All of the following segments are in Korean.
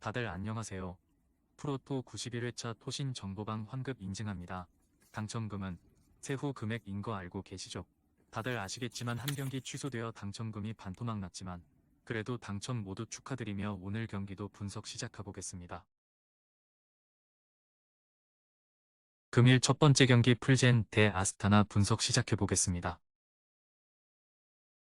다들 안녕하세요. 프로토 91회차 토신 정보방 환급 인증합니다. 당첨금은 세후 금액인 거 알고 계시죠? 다들 아시겠지만 한 경기 취소되어 당첨금이 반토막 났지만 그래도 당첨 모두 축하드리며 오늘 경기도 분석 시작해보겠습니다. 금일 첫 번째 경기 풀젠 대 아스타나 분석 시작해보겠습니다.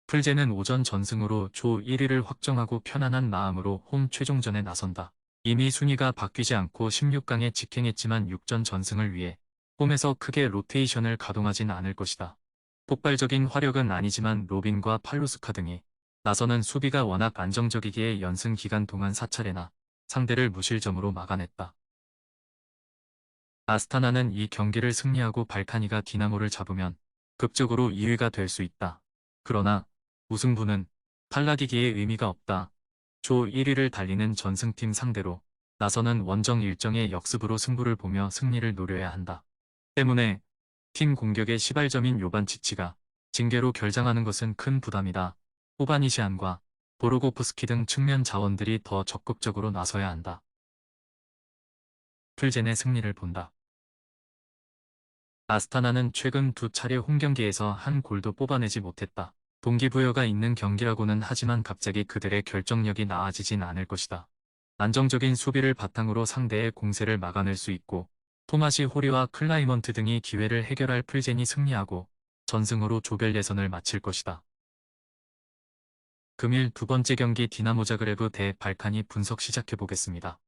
풀젠은 오전 전승으로 조 1위를 확정하고 편안한 마음으로 홈 최종전에 나선다. 이미 순위가 바뀌지 않고 16강에 직행했지만 6전 전승을 위해 홈에서 크게 로테이션을 가동하진 않을 것이다. 폭발적인 화력은 아니지만 로빈과 팔루스카 등이 나서는 수비가 워낙 안정적이기에 연승 기간 동안 4차례나 상대를 무실점으로 막아냈다. 아스타나는 이 경기를 승리하고 발카니가 디나모를 잡으면 극적으로 2위가 될 수 있다. 그러나 우승부는 탈락이기에 의미가 없다. 조 1위를 달리는 전승팀 상대로 나서는 원정 일정의 역습으로 승부를 보며 승리를 노려야 한다. 때문에 팀 공격의 시발점인 요반치치가 징계로 결장하는 것은 큰 부담이다. 호바니시안과 보르고프스키 등 측면 자원들이 더 적극적으로 나서야 한다. 풀젠의 승리를 본다. 아스타나는 최근 두 차례 홈경기에서 한 골도 뽑아내지 못했다. 동기부여가 있는 경기라고는 하지만 갑자기 그들의 결정력이 나아지진 않을 것이다. 안정적인 수비를 바탕으로 상대의 공세를 막아낼 수 있고 토마시 호리와 클라이먼트 등이 기회를 해결할 풀젠이 승리하고 전승으로 조별 예선을 마칠 것이다. 금일 두 번째 경기 디나모 자그레브 대 발칸이 분석 시작해보겠습니다.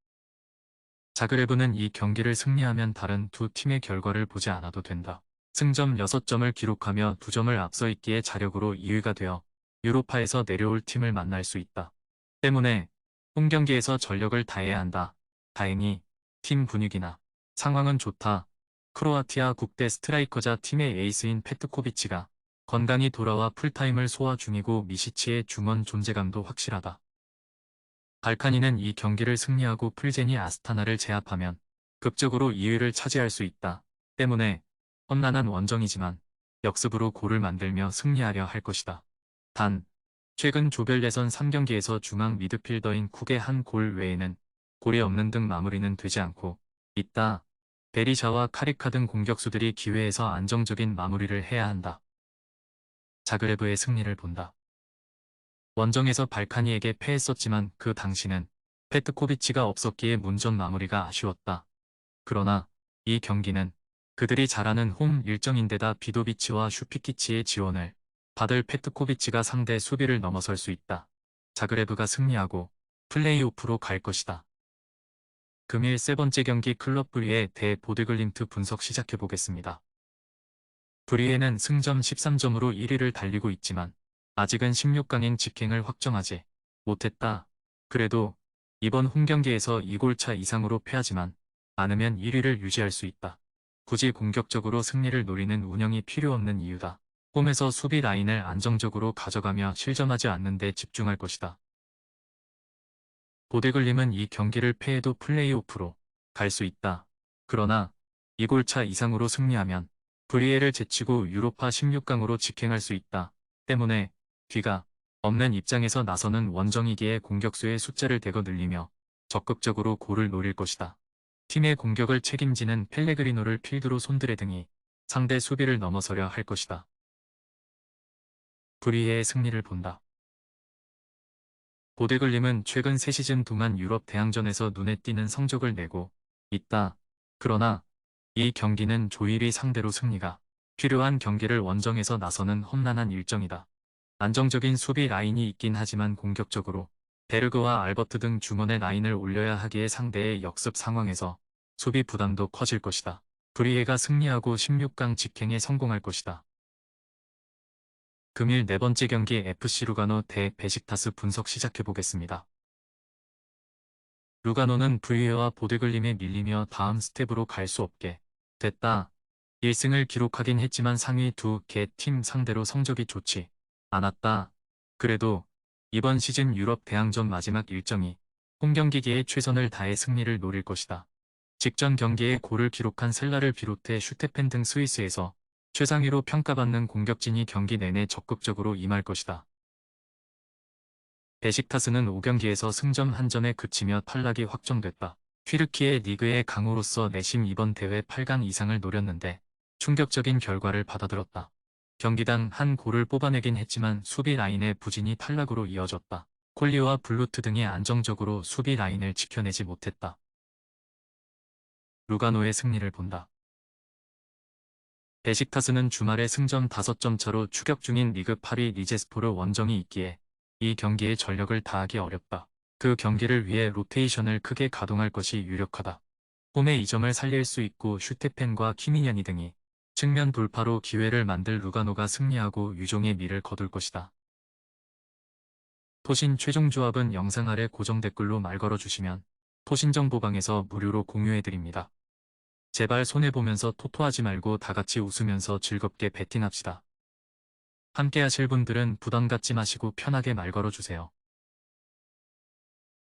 자그레브는 이 경기를 승리하면 다른 두 팀의 결과를 보지 않아도 된다. 승점 6점을 기록하며 2점을 앞서 있기에 자력으로 2위가 되어 유로파에서 내려올 팀을 만날 수 있다. 때문에 홈경기에서 전력을 다해야 한다. 다행히 팀 분위기나 상황은 좋다. 크로아티아 국대 스트라이커자 팀의 에이스인 페트코비치가 건강히 돌아와 풀타임을 소화 중이고 미시치의 중원 존재감도 확실하다. 발카니는 이 경기를 승리하고 풀젠이 아스타나를 제압하면 극적으로 2위를 차지할 수 있다. 때문에 험난한 원정이지만 역습으로 골을 만들며 승리하려 할 것이다. 단, 최근 조별 예선 3경기에서 중앙 미드필더인 쿡의 한 골 외에는 골이 없는 등 마무리는 되지 않고 있다. 베리샤와 카리카 등 공격수들이 기회에서 안정적인 마무리를 해야 한다. 자그레브의 승리를 본다. 원정에서 발카니에게 패했었지만 그 당시는 페트코비치가 없었기에 문전 마무리가 아쉬웠다. 그러나 이 경기는 그들이 잘하는 홈 일정인데다 비도비치와 슈피키치의 지원을 받을 페트코비치가 상대 수비를 넘어설 수 있다. 자그레브가 승리하고 플레이오프로 갈 것이다. 금일 세 번째 경기 클럽 브리에 대 보드글림트 분석 시작해보겠습니다. 브리에는 승점 13점으로 1위를 달리고 있지만 아직은 16강행 직행을 확정하지 못했다. 그래도 이번 홈경기에서 2골차 이상으로 패하지만 않으면 1위를 유지할 수 있다. 굳이 공격적으로 승리를 노리는 운영이 필요 없는 이유다. 홈에서 수비 라인을 안정적으로 가져가며 실점하지 않는 데 집중할 것이다. 보데글림은 이 경기를 패해도 플레이오프로 갈 수 있다. 그러나 2골차 이상으로 승리하면 브리에를 제치고 유로파 16강으로 직행할 수 있다. 때문에 뒤가 없는 입장에서 나서는 원정이기에 공격수의 숫자를 대거 늘리며 적극적으로 골을 노릴 것이다. 팀의 공격을 책임지는 펠레그리노를 필드로 손들의 등이 상대 수비를 넘어서려 할 것이다. 브리에의 승리를 본다. 보데글림은 최근 3시즌 동안 유럽 대항전에서 눈에 띄는 성적을 내고 있다. 그러나 이 경기는 조일이 상대로 승리가 필요한 경기를 원정에서 나서는 험난한 일정이다. 안정적인 수비 라인이 있긴 하지만 공격적으로 베르그와 알버트 등 중원의 라인을 올려야 하기에 상대의 역습 상황에서 수비 부담도 커질 것이다. 브리에가 승리하고 16강 직행에 성공할 것이다. 금일 네 번째 경기 FC 루가노 대 베식타스 분석 시작해보겠습니다. 루가노는 브리에와 보데글림에 밀리며 다음 스텝으로 갈 수 없게 됐다. 1승을 기록하긴 했지만 상위 두 개 팀 상대로 성적이 좋지 않았다. 그래도 이번 시즌 유럽 대항전 마지막 일정이 홈경기기에 최선을 다해 승리를 노릴 것이다. 직전 경기에 골을 기록한 셀라를 비롯해 슈테펜 등 스위스에서 최상위로 평가받는 공격진이 경기 내내 적극적으로 임할 것이다. 베식타스는 5경기에서 승점 1점에 그치며 탈락이 확정됐다. 튀르키예 리그의 강호로서 내심 이번 대회 8강 이상을 노렸는데 충격적인 결과를 받아들었다. 경기당 한 골을 뽑아내긴 했지만 수비 라인의 부진이 탈락으로 이어졌다. 콜리와 블루트 등이 안정적으로 수비 라인을 지켜내지 못했다. 루가노의 승리를 본다. 베식타스는 주말에 승점 5점 차로 추격 중인 리그 8위 리제스포르 원정이 있기에 이 경기에 전력을 다하기 어렵다. 그 경기를 위해 로테이션을 크게 가동할 것이 유력하다. 홈의 2점을 살릴 수 있고 슈테펜과 키미냐니 등이 측면 돌파로 기회를 만들 루가노가 승리하고 유종의 미를 거둘 것이다. 토신 최종 조합은 영상 아래 고정 댓글로 말 걸어주시면 토신정보방에서 무료로 공유해드립니다. 제발 손해보면서 토토하지 말고 다같이 웃으면서 즐겁게 베팅합시다. 함께 하실 분들은 부담 갖지 마시고 편하게 말 걸어주세요.